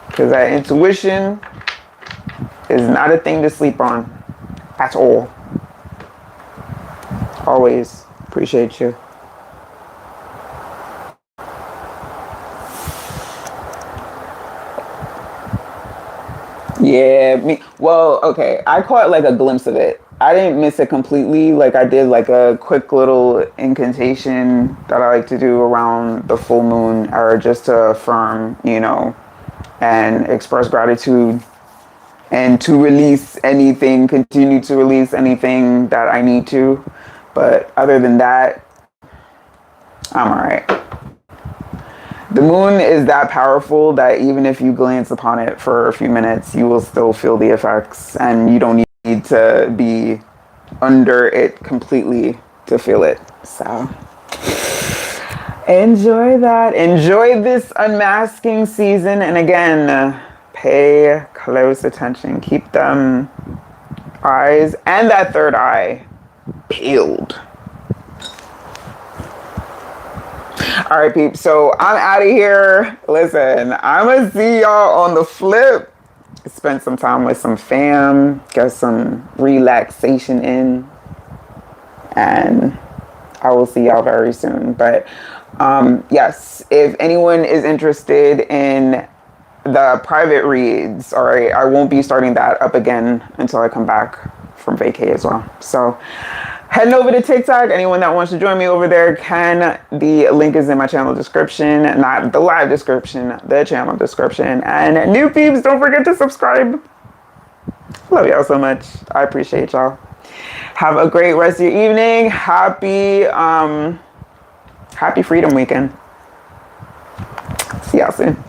[SPEAKER 1] Because that intuition is not a thing to sleep on at all. Always appreciate you. Yeah, okay. I caught like a glimpse of it. I didn't miss it completely. Like I did like a quick little incantation that I like to do around the full moon, or just to affirm, and express gratitude, and to release anything, continue to release anything that I need to. But other than that, I'm all right. The moon is that powerful that even if you glance upon it for a few minutes, you will still feel the effects, and you don't need to be under it completely to feel it. So enjoy that. Enjoy this unmasking season. And again, pay close attention. Keep them eyes and that third eye peeled. All right, peeps. So I'm out of here. Listen, I'm going to see y'all on the flip. Spend some time with some fam. Get some relaxation in. And I will see y'all very soon. But yes, if anyone is interested in the private reads, all right, I won't be starting that up again until I come back from vacay as well. So heading over to TikTok. Anyone that wants to join me over there can. The link is in my channel description, not the live description, the channel description. And new peeps, don't forget to subscribe. Love y'all so much. I appreciate y'all. Have a great rest of your evening. Happy Freedom Weekend. See y'all soon.